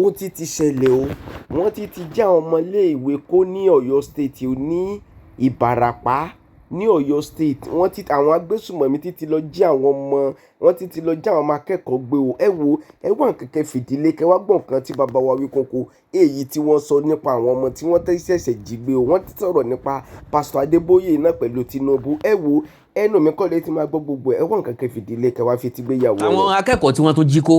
ó ti ṣẹlẹ̀ o, wọ́n ti já àwọn ọmọ ilé-ìwé kó ní Ọ̀yọ́ state ní Ìbàràpá ní Ọ̀yọ́ state. Àwọn agbésùmọ̀mí ti lọ jí àwọn ọmọ, wọ́n ti lọ jí àwọn ọmọ akẹ́kọ̀ọ́ gbé o. Ẹ wo, ẹ wá kẹ̀kẹ́ fìdílé kẹ́ wá gbọ̀n kan tí bàbá wa Wíkóńkó èyí tí wọ́n sọ nípa àwọn ọmọ tí wọ́n ṣẹ̀ṣẹ̀ jí gbé o. Wọ́n ti sọ̀rọ̀ nípa pásítọ̀ Adébóyè náà pẹ̀lú Tinubu. Ẹ wo, ẹnu mi kọ́ lé ti máa gbọ́ gbogbo ẹ wá kẹ̀kẹ́ fìdílé kẹ́ wá fi ti gbéyàwó. Àwọn akẹ́kọ̀ọ́ tí wọ́n tún jí kó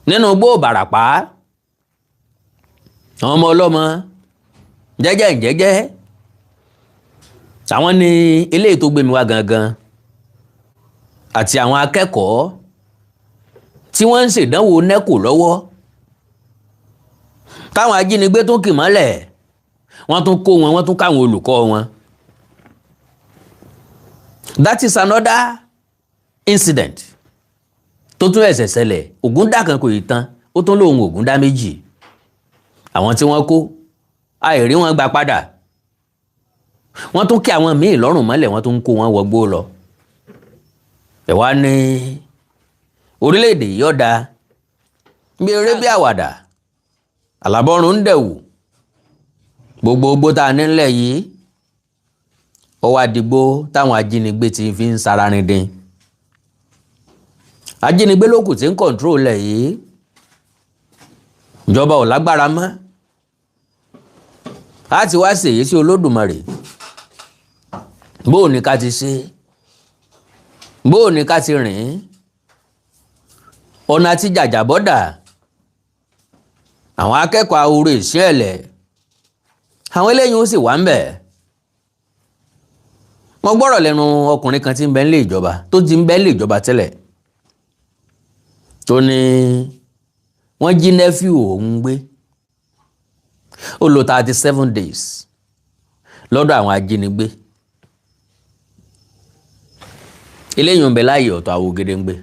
nínú igbó Ìbàràpá, àwọn ọmọ ọlọ́mọ jẹ́jẹ́ àwọn ní eléyìí tó gbé mi wá gangan àti àwọn akẹ́kọ̀ọ́ tí wọ́n ń ṣèdánwò nẹ́kò lọ́wọ́ táwọn ajínigbé tún kì mọ́lẹ̀, wọ́n tún kó wọn, wọ́n tún káwọn olùkọ́ wọn. That is another incident tó tún ẹ̀sẹ̀ ṣẹlẹ̀. Ògúndá kan kò yìí tán, ó tún lóun Ògúndá méjì. Àwọn tí wọ́n kó àìrí wọn gbà padà, wọ́n tún kí àwọn míì lọ́rùn mọ́lẹ̀, wọ́n tún kó wọn wọgbó lọ. Ẹ wá ní orílẹ̀-èdè yìí ọ̀dà bí eré bí àwàdà, àlàbọ̀rún ń dẹ̀wù gbogbo tá a nílẹ̀ yìí ó wá dìgbò táwọn ajínigbé ti fi ń sararin dín. Ajínigbé lókù tí ń kọ̀ǹtró lẹ̀ yìí, ìjọba ò lágbára mọ́ láti wá ṣèyí sí Olódùmarè. Bóò ní ká ti ṣe, bóò ní ká ti rìn, ọ̀nà àti jàjàbọ́dà. Àwọn akẹ́kọ̀ọ́ ahoro Sele, àwọn eléyìí ó sì wà ń bẹ̀. Wọ́n gbọ́rọ̀ lẹ́nu ọkùnrin kan tí ń bẹ nílé ìjọba, tó ti ń bẹ nílé ìjọba tẹ́lẹ̀, tó ní wọ́n jí nephew òun gbé. Ó lò 37 days lọ́dọ̀ àwọn ajínigbé. Eléyìí ń bẹ láàyè ọ̀tọ̀ àwọn Ògèdèngbé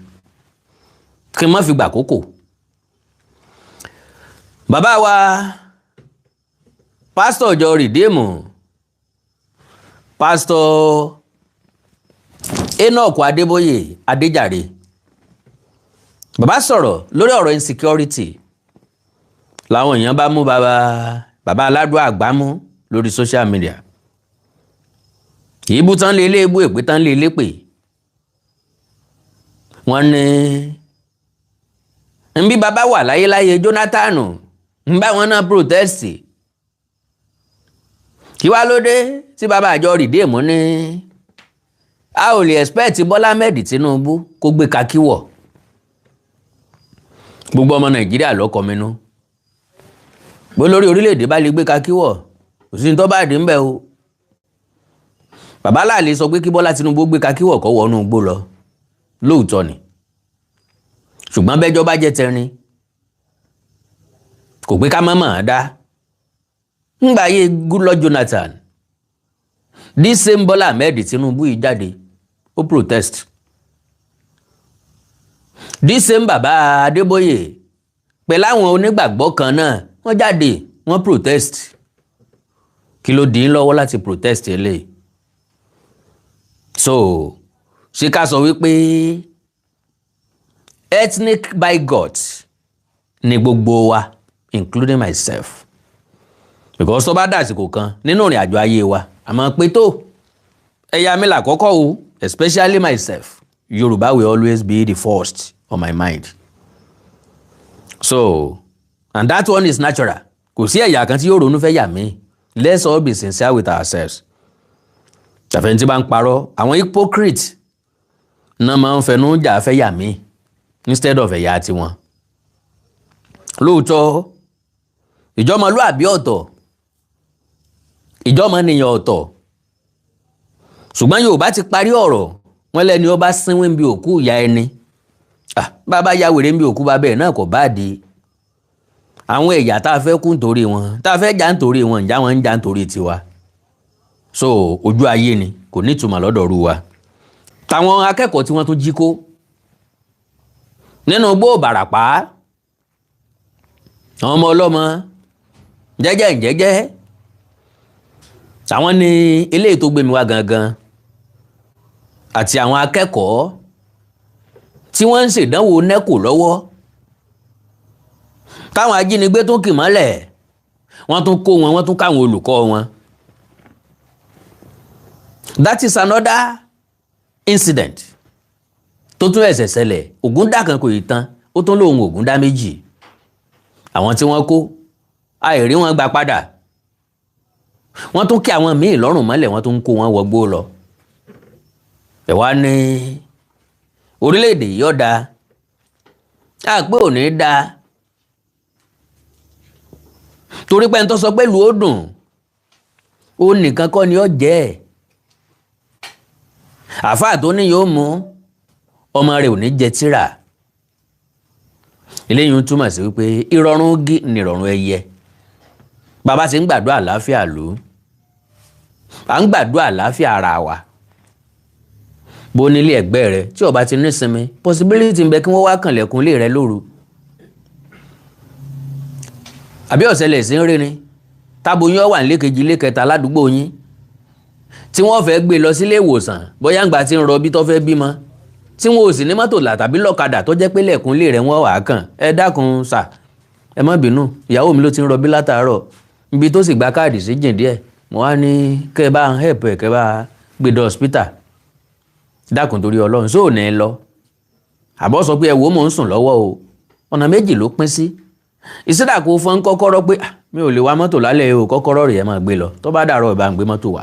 kí n má fi gbà kókò. Bàbá wa pásítọ̀ ọjọ́ rìdíìmù, pásítọ̀ Enoch Adébóyè Adéjàre, bàbá sọ̀rọ̀ lórí ọ̀rọ̀ insecurity. Làwọn èèyàn bá mú bàbá aládùn àgbà mú lórí social media. Ìbú tán lé ilé ebú, èpè tán lé ilé pè. Wọ́n ní ń bí bàbá wà láyé Jonathan ń bá wọn náà protest. Kí wá ló dé tí bàbá àjọ rìdíìmù ní a ò lè expect Bọ́lá Ahmed Tinubu kó gbé kakí wọ̀. Gbogbo ọmọ Nàìjíríà lọ́kọ̀ mínú. Bó lórí orílẹ̀-èdè bá lè gbé kakí wọ̀, kò sí ní tó bá dé ń bẹ̀ o. Bàbá láàlè sọ pé kí Bọ́lá Tinubu gbé kakí wọ̀ kó wọnú igbó lọ. Lóòótọ́ ni. Ṣùgbọ́n bẹ́jọ́ bá jẹ́ tẹrin, kò pé ká mọ̀mọ́ dá. Ńgbà ayé Goodluck Jonathan, this same Bọ́lá Ahmed Tinubu yìí jáde, ó protest. This same bàbá Adébóyè pẹ̀lú àwọn onígbàgbọ́ kan náà, wọ́n jáde, wọ́n protest. Kí ló dì í lọ́wọ́ láti protest eléyìí? So, ṣé ká sọ wípé ethnic bigot ni gbogbo wa, including myself? Because tó bá dàsìkò kan nínú ìrìn àjò ayé wa, àmọ́ pé tó ẹ̀yà mi làkọ́kọ́ o, especially myself. Yorùbá will always be the first on my mind. So, and that one is natural. Kò sí ẹ̀yà kan tí yóò ronú fẹ́ yà mí. Let's all be sincere with ourselves. Ṣàfẹ́ntí bá ń parọ́, àwọn hypocrite náà máa ń fẹnu jà fẹ́ yà mí instead of ẹ̀yà tiwọn. Lóòótọ́, ìjọmọlúàbí ọ̀tọ̀, ìjọmọnìyàn ọ̀tọ̀. Ṣùgbọ́n Yorùbá ti parí ọ̀rọ̀, wọ́n lẹ́ni ó bá sínwín bí òkú ìyá ẹni. Bàbá ya wèrè bí òkú bàbá ẹ̀ náà kò bá di. Àwọn ẹ̀yà tá a fẹ́ kú nítorí wọn, tá a fẹ́ jà nítorí wọn, ǹjẹ́ wọn ń jà nítorí tiwa. So, ojú ayé ni, kò ní ìtumọ̀ lọ́dọ̀ ru wa. Táwọn akẹ́kọ̀ọ́ tí wọ́n tún jí kó nínú igbó Ìbàràpá, àwọn ọmọ ọlọ́mọ jẹ́jẹ́ àwọn ní eléyìí tó gbé mi wá gangan àti àwọn akẹ́kọ̀ọ́ tí wọ́n ń ṣèdánwò nẹ́kò lọ́wọ́ káwọn ajínigbé tún kì mọ́lẹ̀ wọ́n tún kó wọn, wọ́n tún káwọn olùkọ́ wọn. That is another incident tó tún ẹ̀sẹ̀ ṣẹlẹ̀. Ògúndá kan kò ì tán, ó tún lóun Ògúndá méjì. Àwọn tí wọ́n kó àìrí wọn gbà padà, wọ́n tún kí àwọn míì lọ́rùn mọ́lẹ̀, wọ́n tún kó wọn wọgbó lọ. Ẹ wá ní orílẹ̀-èdè yìí ọ̀dà àpé ò ní dáa torí pé ń tó sọ pé ìlú ó dùn ó nìkan kọ́ ni ó jẹ́ ẹ̀. Àfáà tó ní yóò mú ọmọ rẹ̀ ò ní jẹ tírà. Eléyìí ń túmọ̀ sí wípé ìrọ̀rùn gí ni ìrọ̀rùn ẹyẹ. Bàbá ti ń gbàdúrà àlàáfíà ló à ń gbàdúrà àlàáfíà ara wa. Bó nílé ẹ̀gbẹ́ rẹ tí ó bá ti ní sinmi, possibility ń bẹ kí wọ́n wá kànlẹ̀kùn ilé rẹ lóru. Àbí ọ̀sẹ̀lẹ̀ sí ń rí ni táboyún wà nílé kejì ilé kẹta ládùúgbò yín tí wọ́n fẹ́ gbé lọ sílé ìwòsàn bóyá ńgbà tí ń rọbí tó fẹ́ bímọ tí wọn ò sì ní mọ́tò là tàbí lọ́kadà tó jẹ́ pé lẹ̀kùn ilé rẹ̀ wọ́n wà á kàn. Ẹ dákun sà, ẹ má bínú, ìyàwó mi ló ti ń rọbí látàárọ̀ ibi tó sì gba káàdì sí jìn díẹ̀, mo wá ní kẹ́ bá ń help ẹ̀ kẹ́ bá gbé dé hospital. Dákun torí Ọlọ́run sóò ní ẹ lọ. Àbọ̀ sọ pé ẹ wò mò ń sùn lọ́wọ́ o. Ọ̀nà méjì ló pín sí. Ìsídà kò fọ́n kọ́kọ́rọ́ pé mi ò lè wa mọ́tò lálẹ́ o, kọ́kọ́rọ́ rẹ̀ máa gbé lọ, tó bá dàrọ̀ ìbá ń gbé mọ́tò wá,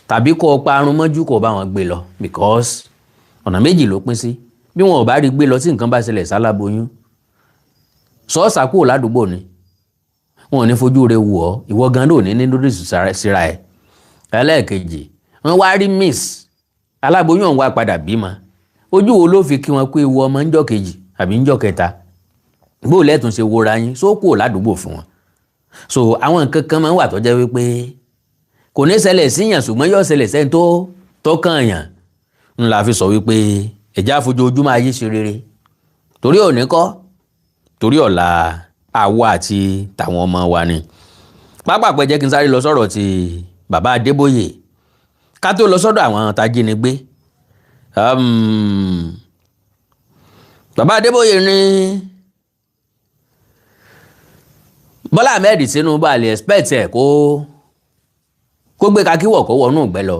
tàbí kó o parun mọ́jú kó o bá wọn gbé lọ, because ọ̀nà méjì ló pín sí. Bí wọn ò bá rí gbé lọ tí nǹkan bá ṣẹlẹ̀ sáláboyún, sọ́ọ̀sà kúrò ládùúgbò ni wọn ò ní fojú rẹ̀ wù ọ́, ìwọ gan ló ní lórí síra ẹ̀. Ẹlẹ́ẹ̀kejì, wọ́n wá rí miss aláboyún ọ̀hún wá padà bímọ, ojú wo ló fi kí wọn pé ewu ọmọ ńjọ́ kejì àbí ńjọ́ kẹta? Bó lẹ́tùn ṣe wora yín só kúrò ládùúgbò fún wọn. So àwọn nǹkan kan máa ń wà tó jẹ́ wípé kò ní ṣẹlẹ̀ síyàn ṣùgbọ́n yóò ṣẹlẹ̀ sẹ́ni tó kàn yàn. Ń la fi sọ wípé ẹ̀já fojoojúmọ́ ayé ṣe rere torí òní kọ́ torí ọ̀la àwa àti tàwọn ọmọ wa ni. Pápápẹ́ jẹ́ kí n sáré lọ sọ̀rọ̀ ti bàbá Adébóyè ká tó lọ sọ́dọ̀ àwọn tajínigbé. Bàbá Adébóyè ní Bọ́lá Ahmed Tinubu àlè expect ẹ̀ kó gbé kakíwọ̀ kó wọnú ìgbẹ́ lọ.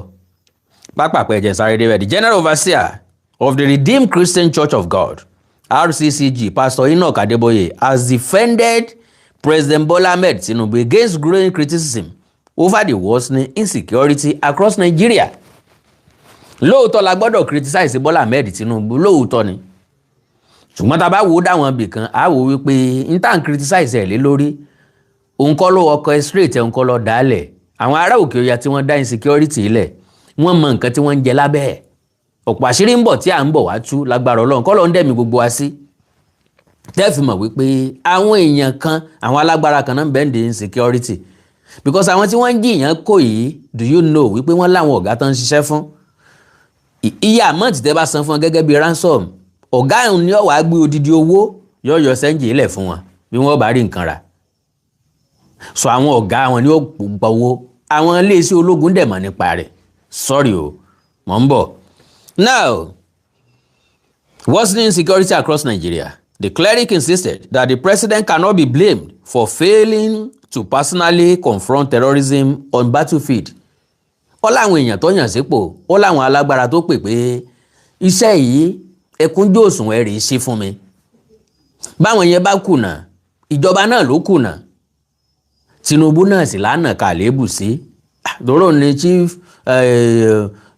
Pápápẹ́ jẹ́ sáré débẹ̀. The General Overseer of the Redeemed Christian Church of God, RCCG, Pastor Enoch Adeboye, has defended President Bola Ahmed Tinubu against growing criticism over the worsening insecurity across Nigeria. Lóòótọ́ la gbọ́dọ̀ criticize Bola Ahmed Tinubu, lóòótọ́ ni. Ṣùgbọ́n tá bá wò dáwọn ibì kan, a wò wípé n tá ń criticize ẹ̀ lé lórí, òun kọ́ ló orchestrate ẹ̀, òun kọ́ ló dálẹ̀. Àwọn ará òkè ọya tí wọ́n dá insecurity ilẹ̀, wọ́n mọ nǹkan tí wọ́n ń jẹ lábẹ́ ẹ̀. Ọ̀pọ̀ àṣírí ń bọ̀ tí à ń bọ̀ wá tú lágbára Ọlọ́run kọ́ ló ń dẹ̀mí gbogbo wa sí. Tẹ́ẹ̀fì mọ̀ wípé àwọn èèyàn kan, àwọn alágbára kan náà ń bẹ́ẹ̀ ní insecurity. Because àwọn tí wọ́n ń jìyàn kò yìí, do you know wípé wọ́n láwọn ọ̀gá tó ń ṣiṣẹ́ fún? Iye àmọ́ǹtì tẹ́ bá san fún wọn gẹ́gẹ́ bí ransom, ọ̀gá ẹ̀hún ni ó wá gbé odidi owó yọ̀ọ̀yọ̀ sẹ́ńjì ilẹ̀ fún wọn bí wọ́n bá rí nǹkan rà. So àwọn ọ̀gá wọn ni ó gbọ́ owó, àwọn iléeṣẹ́ ológun dẹ̀ mọ̀ nípa rẹ̀. Sorry o, mò ń bọ̀. Now, worsening insecurity across Nigeria. The cleric insisted that the president cannot be blamed for failing to personally confront terrorism on battlefield. Ó láwọn èèyàn tó yàn sípò, ó láwọn alágbára tó pè pé iṣẹ́ yìí ẹkúnjú òṣùwọ̀n ẹ̀rì ṣe fún mi. Báwọn yẹn bá kùnà, ìjọba náà ló kùnà. Tinubu náà sì lánàá kàlébù sí. Lóró ni chief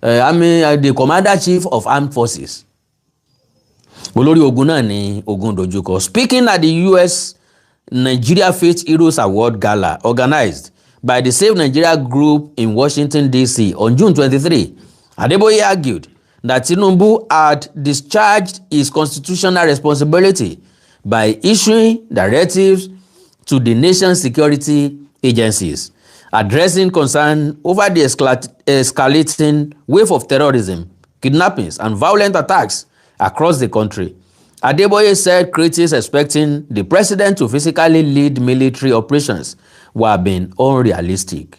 the commander chief of armed forces. Olórí ogun náà ni ogun dojúkọ. Speaking at the US Nigeria Faith Heroes Award Gala organized by the Save Nigeria Group in Washington, D.C. on June 23, Adeboye argued that Tinubu had discharged his constitutional responsibility by issuing directives to the nation's security agencies, addressing concern over the escalating wave of terrorism, kidnappings, and violent attacks across the country. Adeboye said critics expecting the president to physically lead military operations were being unrealistic.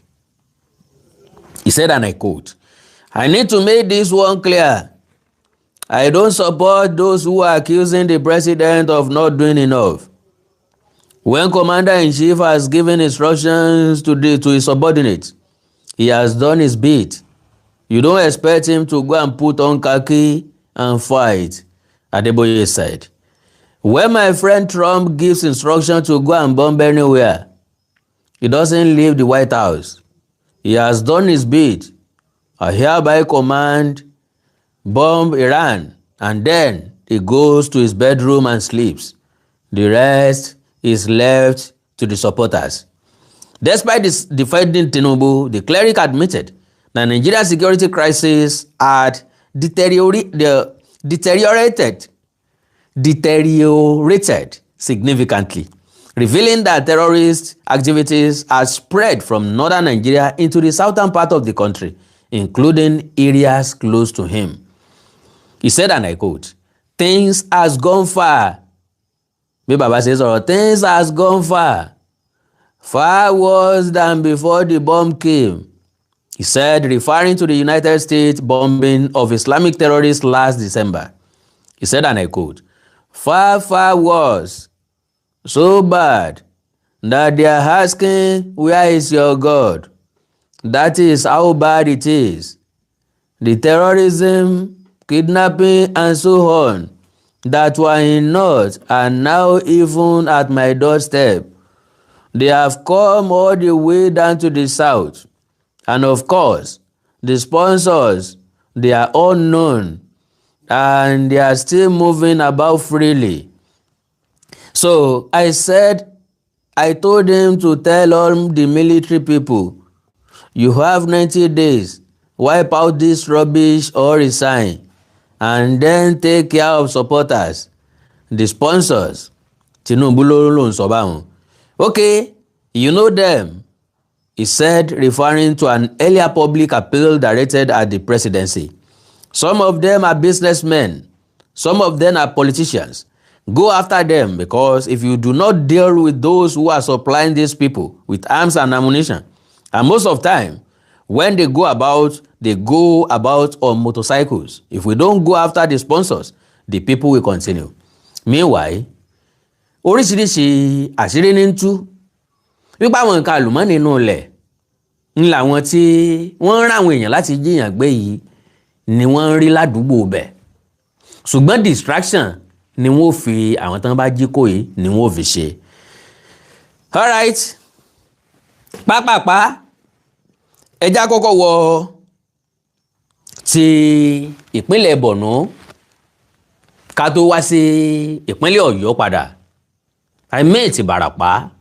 He said, and I quote, "I need to make this one clear. I don't support those who are accusing the president of not doing enough. When commander-in-chief has given instructions to his subordinates, he has done his bit. You don't expect him to go and put on khaki and fight, Adeboye said. When my friend Trump gives instruction to go and bomb anywhere, he doesn't leave the White House. He has done his bit. I hereby command bomb Iran, and then he goes to his bedroom and sleeps. The rest is left to the supporters. Despite this defending Tinubu, the cleric admitted that Nigeria's security crisis had deteriorated significantly, revealing that terrorist activities had spread from northern Nigeria into the southern part of the country, including areas close to him. He said, and I quote, "Things has gone far." Bí bàbá ṣe sọ̀rọ̀, things has gone far, far worse than before the bomb came. He said, referring to the United States bombing of Islamic terrorists last December. He said, and I quote, "Far, far worse, so bad that they are asking, where is your God? That is how bad it is. The terrorism, kidnapping, and so on that were in North are now even at my doorstep. They have come all the way down to the South. And of course, the sponsors, they are unknown, and they are still moving about freely." So I told him to tell all the military people, you have 90 days, wipe out this rubbish or resign, and then take care of supporters, the sponsors. Tinubu ló ń sọ báwọn. Okay, you know them, he said, referring to an earlier public appeal directed at the presidency. Some of them are businessmen. Some of them are politicians. Go after them, because if you do not deal with those who are supplying these people with arms and ammunition, and most of the time, when they go about on motorcycles. If we don't go after the sponsors, the people will continue. Meanwhile, oríṣiríṣi àṣírí ní ń tú wípé àwọn nǹkan àlùmọ́ọ́nì inú ilẹ̀ ń làwọn tí wọ́n ń rán àwọn èèyàn láti jíyàn gbé yìí ni wọ́n ń rí ládùúgbò bẹ̀. Ṣùgbọ́n distraction ni wọ́n fi àwọn tán bá jí kó yìí ni wọ́n fi ṣe. All right, pápápá ẹjá kọ́kọ́ wọ ti ìpínlẹ̀ Borno ká tó wá sí ìpínlẹ̀ Ọ̀yọ́ padà. I met Ibarapa.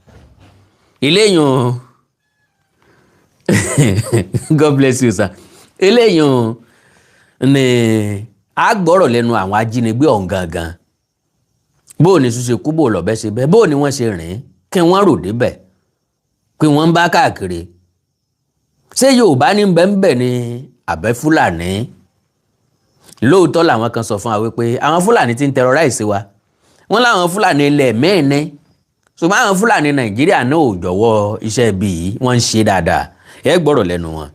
Eléyàn God bless you, sir. Eléyàn ni a gbọ́rọ̀ lẹ́nu àwọn ajínigbé ọ̀hún gangan. Bó ni ṣe kú, bó lọ́bẹ̀ ṣe bẹ́ẹ̀, bó ni wọ́n ṣe rìn, kí wọ́n rò débẹ̀, kí wọ́n ń bá káàkiri. Ṣé Yorùbá ní bẹ́ẹ̀ ni àbẹ́ Fúlàní? Lóòótọ́ làwọn kan sọ fún wa wípé àwọn Fúlàní ti ń terrorize wa. Wọ́n láwọn Fúlàní ilẹ̀ mẹ́ẹ̀ẹ́nẹ́. Ṣùgbọ́n àwọn Fúlàní Nàìjíríà náà ò jọ̀wọ́ iṣẹ́ ibi yìí, wọ́n ń ṣe dáadáa. Ẹ gbọ́rọ̀ lẹ́nu wọn.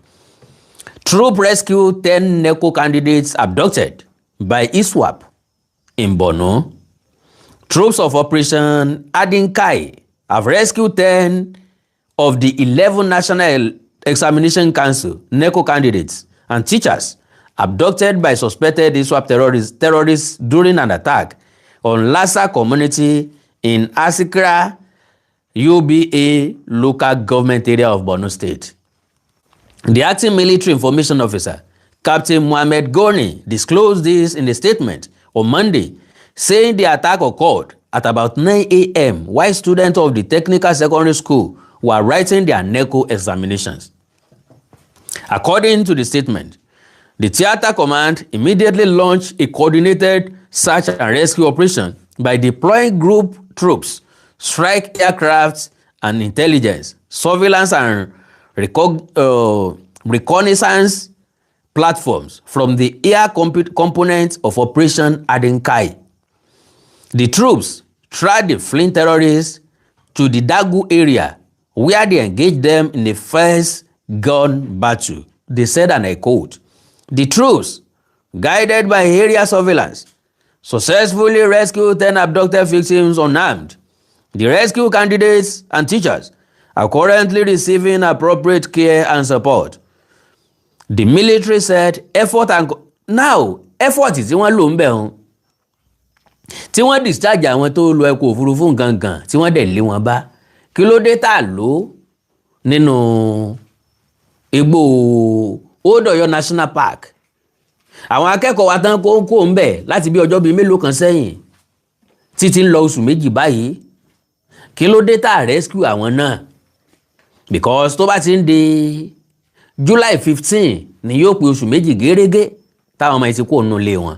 Troop rescue 10 NECO candidates abducted by ISWAP in Borno. Troops of Operation Adinkai have rescued 10 of the 11 National Examination Council NECO candidates and teachers abducted by suspected ISWAP terrorists during an attack on Lassa community in Asikra, UBA local government area of Borno State. The acting military information officer, Captain Mohammed Goni, disclosed this in a statement on Monday, saying the attack occurred at about 9 a.m. while students of the technical secondary school were writing their NECO examinations. According to the statement, the theater command immediately launched a coordinated search and rescue operation by deploying group troops, strike aircraft and intelligence, surveillance and reconnaissance platforms from the air component of Operation Adinkai. The troops tracked the fleeing terrorists to the Dagu area where they engaged them in the first gun battle. They said, and I quote, "The troops, guided by area surveillance, successfully rescued 10 abducted victims unarmed. The rescue candidates and teachers are currently receiving appropriate care and support. The military said effort tí wọ́n lò ń bẹ̀ hàn tí wọ́n discharge àwọn tó lọ ẹkọ̀ òfurufú gangan tí wọ́n dẹ̀ lé wọn bá kí ló dé tá lò nínú igbó Old Ọ̀yọ́ National Park. Àwọn akẹ́kọ̀ọ́ wa tán kó ń bẹ̀ láti bí ọjọ́ bíi mélòó kan sẹ́yìn títí ń lọ oṣù méjì báyìí kí ló dé tá rescue àwọn náà, because tó bá ti ń di July 15 ni yóò pé oṣù méjì gẹ́rẹ́gẹ́ táwọn ọmọ yìí ti kó nínú ilé wọn.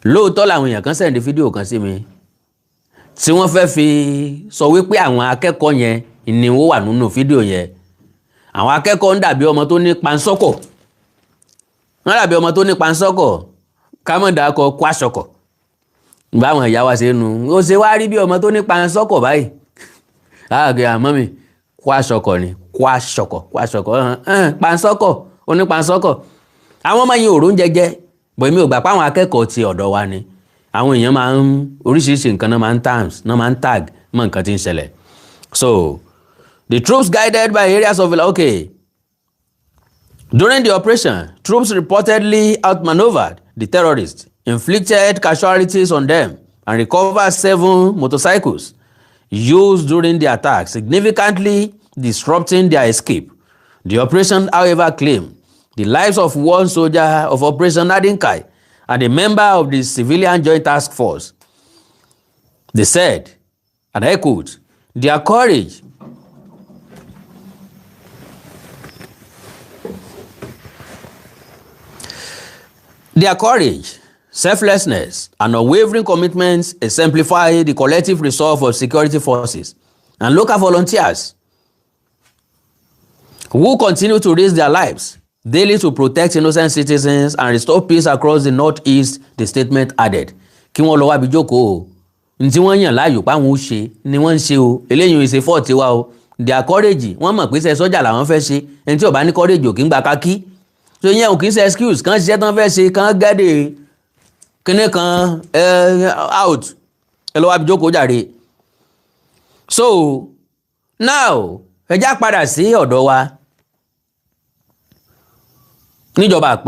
Lóòótọ́ làwọn èèyàn kan sẹ́ndí fídíò kan sí mi tí wọ́n fẹ́ fi sọ wípé àwọn akẹ́kọ̀ọ́ yẹn ni wọ́n wà nínú fídíò yẹn. Àwọn akẹ́kọ̀ọ́ ń dàbí ọmọ tó ní pansọ́kọ̀, wọ́n dàbí ọmọ tó ní pansọ́kọ̀ kámọ̀dàkọ̀ kwásọkọ̀ báwọn ìyá wa ṣe nu ó ṣe wá rí bí ọmọ tó ní pansọ́kọ̀ báyìí. Àgbẹ̀ àmọ́ mi kwásọkọ̀ ni kwásọkọ̀ pansọ́kọ̀ ó ní pansọ́kọ̀. Àwọn ọmọ yìí ò róúnjẹ jẹ bọ̀ èmi ò gbà pé àwọn akẹ́kọ̀ọ́ ti ọ̀dọ̀ wa ni. Àwọn èèyàn máa ń oríṣiríṣi nǹkan náà máa ń tag mọ́ nǹkan tí ń ṣẹlẹ̀. So the troops guided by areas of during the operation, troops reportedly outmaneuvered the terrorists, inflicted casualties on them, and recovered 7 motorcycles used during the attack, significantly disrupting their escape. The operation, however, claimed the lives of one soldier of Operation Adinkai and a member of the Civilian Joint Task Force. They said, and I quote, "Their courage selflessness, and unwavering commitments exemplify the collective resolve of security forces and local volunteers who continue to risk their lives daily to protect innocent citizens and restore peace across the Northeast," the statement added. Kí wọ́n lọ wá bí jókòó o. Ní tí wọ́n yàn láàyò páwọn ó ṣe ni wọ́n ń ṣe o. Eléyìí ìṣe fọ́ọ̀tì wa o. Their courage, wọ́n mọ̀ pé ṣe sọ́jà làwọn fẹ́ ṣe. Ẹni tí ò bá ní courage ò kí ń gba kákí. So yẹn ò kì í ṣe excuse kan ṣiṣẹ́ tán fẹ́ ṣe kan gẹ́dẹ̀ kíní kan out ẹ lọ wá bí jókòó jàre. So now ẹ já padà sí ọ̀dọ̀ wa níjọba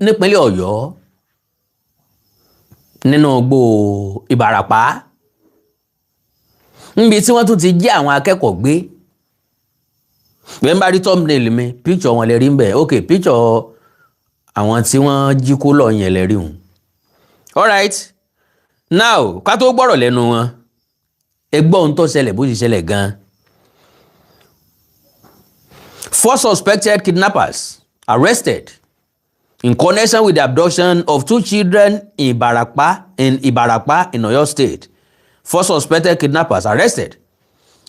nípínlẹ̀ Ọ̀yọ́ nínú igbó Ìbàràpá níbi tí wọ́n tún ti jí àwọn akẹ́kọ̀ọ́ gbé. Bẹ́ẹ̀ bá rí thumbnail mi picture wọn lè rí ń bẹ̀. Okay, picture àwọn tí wọ́n jí kó lọ yẹn lè rí hùn. Alright, now ká tó gbọ́rọ̀ lẹ́nu wọn ẹ gbọ́ ohun tó ṣẹlẹ̀ bó ti ṣẹlẹ̀ gan. 4 suspected kidnappers arrested in connection with the abduction of 2 children in Ibarapa in Oyo State. 4 suspected kidnappers arrested.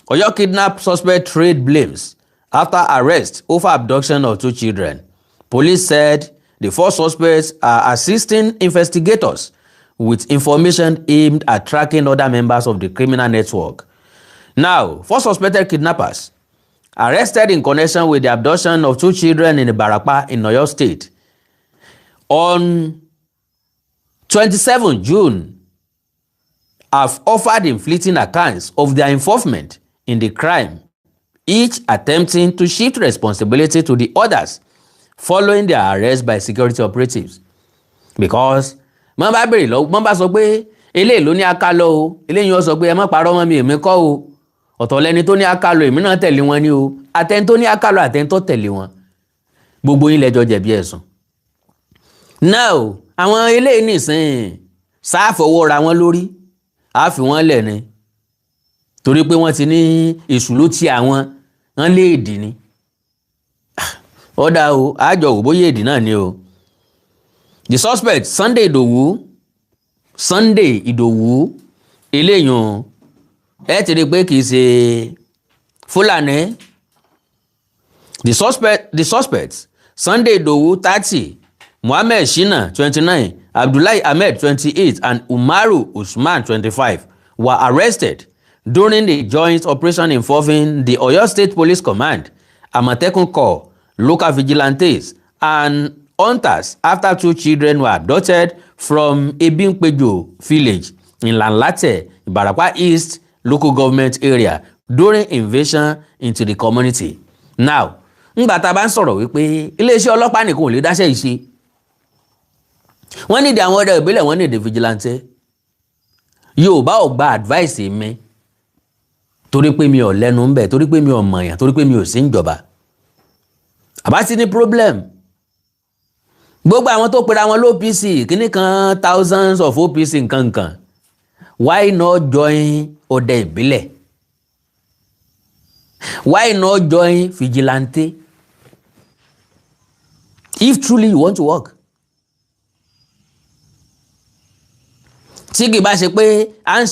Oyo kidnap suspect trade blames after arrest over abduction of 2 children. Police said the 4 suspects are assisting investigators with information aimed at tracking other members of the criminal network. Now, 4 suspected kidnappers arrested in connection with the abduction of 2 children in Ibarapa in Oyo State. On 27 June, have offered inflicting accounts of their involvement in the crime, each attempting to shift responsibility to the others following their arrest by security operatives. Because wọ́n bá bèrè lọ wọ́n bá sọ pé eléyìí ló ní akálọ o, eléyìí ó sọ pé ẹ má parọ́ mọ́ mi èmi kọ́ o, ọ̀tọ̀ lẹni tó ní akálọ èmi náà tẹ̀lé wọn ni o, àtẹni tó ní akálọ àtẹni tó tẹ̀lé wọn, gbogbo yín lẹ́jọ́ jẹ̀bi ẹ̀sùn. Now àwọn eléyìí nìsín sáfọwọ́ ra wọn lórí á fi wọ́n lẹ̀ ni torí pé wọ́n ti ní èṣù ló ti àwọn wọ́n lé èdè ni. Ó dá o, àjọ wò bóyá èdè náà ni o. The suspect Sunday Ìdòwú eléyàn ẹ ti rí pé kì í ṣe Fulani. The suspects Sunday Ìdòwú 30, Mohammed Shina 29, Abdullahi Ahmed 28 and Umaru Usman 25 were arrested during the joint operation involving the Oyo State Police Command, Amotekun Corps, local vigilantes and hunters after 2 children were abducted from Ebimpejo village in Lanlate, Ibarapa East local government area during invasion into the community. Now, ńgbà tá a bá ń sọ̀rọ̀ wípé iléeṣẹ́ ọlọ́pàá nìkan ò lè dáṣẹ́ ìṣe. Wọ́n nídìí àwọn ọdẹ ìbílẹ̀, wọ́n nídìí vigilante. Yorùbá ò gba advice mi torí pé mi ò lẹ́nu ń bẹ̀, torí pé mi ò mọ̀yàn, torí pé mi ò sí ń jọba. Àbá ti ní problem. Gbogbo àwọn tó pera wọn l'OPC, kíní kan thousands of OPC nǹkan. Why not join ọdẹ ìbílẹ̀? Why not join vigilante? If truly you want to work. Tí kì bá ṣe pé à ń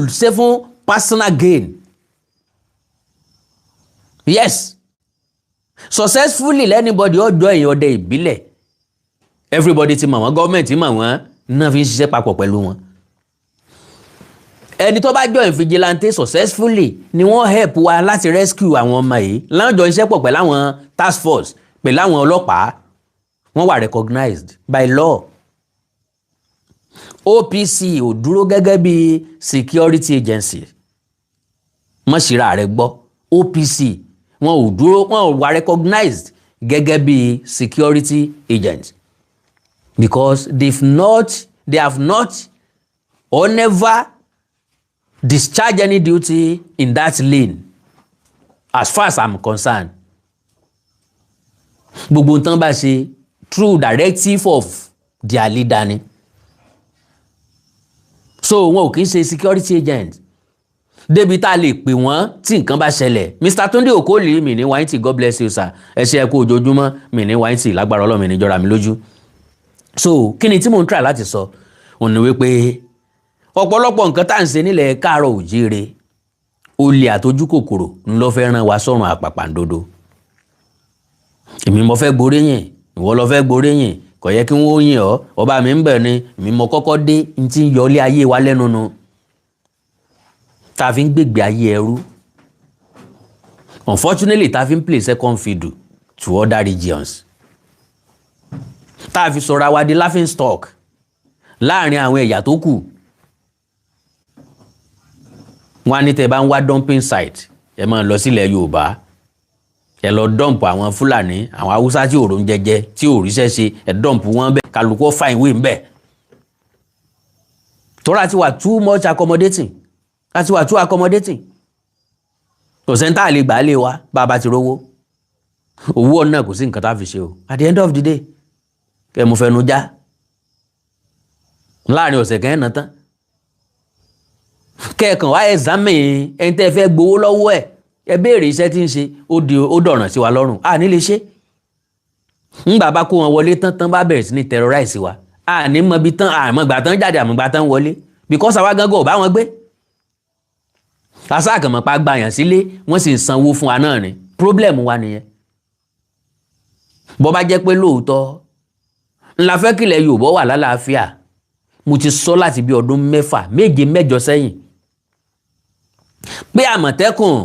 ṣe fún personal gain. Yes. Successfully anybody ó join ọdẹ ìbílẹ̀. Everybody ti mọ̀ wọ́n, government mọ̀ wọ́n, náà fi ń ṣiṣẹ́ papọ̀ pẹ̀lú wọn. Ẹni tó bá join vigilante successfully ni wọ́n help wa láti rescue àwọn ọmọ yìí. Láwọn iṣẹ́ pọ̀ pẹ̀lú àwọn task force, pẹ̀lú àwọn ọlọ́pàá. Wọ́n wà recognized by law. OPC ò dúró gẹ́gẹ́ bí security agency. Mọ̀ ṣìra rẹ̀ gbọ́. OPC wọn ò dúró, wọn ò wà recognized gẹ́gẹ́ bí security agent. Because they have not or never discharged any duty in that lane as far as I'm concerned. Gbogbo nǹkan bá ṣe through directive of their leader ni. So wọn ò kì í ṣe security agent. Débi tá a lè pè wọ́n tí nǹkan bá ṣẹlẹ̀. Mr. Tunde Okoli, mi ní wáyìntì, God bless you sir. Ẹ ṣé ẹ kú ojoojúmọ́, mi ní wáyìntì, lágbára Ọlọ́run mi ní jọra mi lójú. So kí ni tí mò ń try láti sọ? Òun ni wípé ọ̀pọ̀lọpọ̀ nǹkan tá à ń ṣe nílẹ̀ káàárọ̀ òjíire, olè àtojú kòkòrò ń lọ fẹ́ rán wa sọ́run àpàpàǹdodo. Èmi mo fẹ́ gboríyìn, ìwọ lọ fẹ́ gboríyìn, kò yẹ kí wọ́n yìn ọ́, ọba mi ń bẹ̀ ni, èmi mo kọ́kọ́ dé, n ti ń yọ ilé ayé wa lẹ́nu nu. Tá a fi ń gbègbè ayé ẹrú. Unfortunately, tá a fi ń play second fiddle to other regions. Tá a fi sọ̀rọ̀ wa di laughing stock láàrin àwọn ẹ̀yà tó kù. Wọ́n á ní tẹ́ bá ń wá dumping site, ẹ máa lọ sílẹ̀ Yorùbá. Ẹ lọ dump àwọn Fulani, àwọn Haúsá tí òrò ń jẹjẹ, tí ò ríṣẹ́ ṣe, ẹ dump wọn bẹ́ẹ̀, kálukú fà ìwé ń bẹ̀. Tọ́ra ti wà too much accommodating. Láti wà too accommodating. Kò sẹ́ńtà lè gbà lé wa bá a bá ti rówó. Owó ọ̀nà kò sí nǹkan tá a fi ṣe o. At the end of the day, kẹ́ mo fẹnu já. Láàrin ọ̀sẹ̀ kan ẹ̀nà tán. Kẹ́ẹ̀kan wá examine ẹni tẹ́ fẹ́ gbowó lọ́wọ́ ẹ̀. Ẹ béèrè iṣẹ́ tí ń ṣe, ó dọ̀ràn sí wa lọ́rùn. A ní lè ṣe. Ńgbà bá kó wọn wọlé tán bá bẹ̀rẹ̀ sí ní terrorize wa. A ní mọ bí tán, àmọ́ gbà tán jáde, àmọ́ gbà tán wọlé. Because àwa gangan ò bá wọn gbé. Asáàkànmọ́ pa gbàyàn sílé, wọ́n sì ń sanwó fún wa náà ni. Problem wa nìyẹn. Bọ́ bá jẹ́ pé lóòótọ́ ńlá fẹ́ kílẹ̀ Yorùbá wà lálàáfíà, mo ti sọ láti bí ọdún 6, 7, 8 sẹ́yìn pé Àmọ̀tẹ́kùn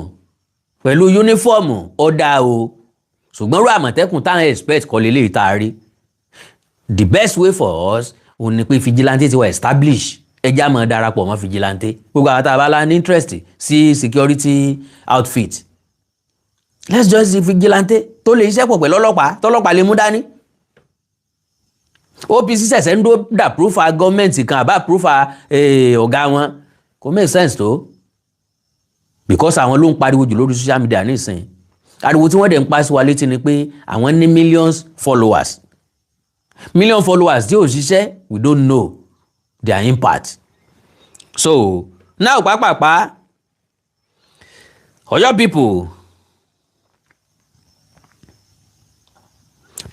pẹ̀lú yúnífọ́ọ̀mù ọ̀dà o, ṣùgbọ́n rú Àmọ̀tẹ́kùn táwọn expect kọ́ lélẹ́yìí tá a rí. The best way for us òun ni pé vigilante ti wà establish. Ẹjá máa darapọ̀ mọ́ vigilante. Gbogbo àwọn tá a bá lá ní interest sí security outfit. Let's join the vigilante tó lè iṣẹ́ pọ̀ pẹ̀lú ọlọ́pàá, tọ́lọ́pàá lè mú dání. OPC ṣẹ̀ṣẹ̀ ń dó dà proofa gọ́ọ̀mẹ̀ntì kan àbá proofa ọ̀gá wọn. Kò make sense tó. Because àwọn ló ń pariwo jù lórí social media nísìnyí. Ariwo tí wọ́n dẹ̀ ń pa sí wa létí ni pé àwọn ní millions followers. Million followers tí ò ṣiṣẹ́, we don't know their impact. So now pàápàá Ọ̀yọ́ people,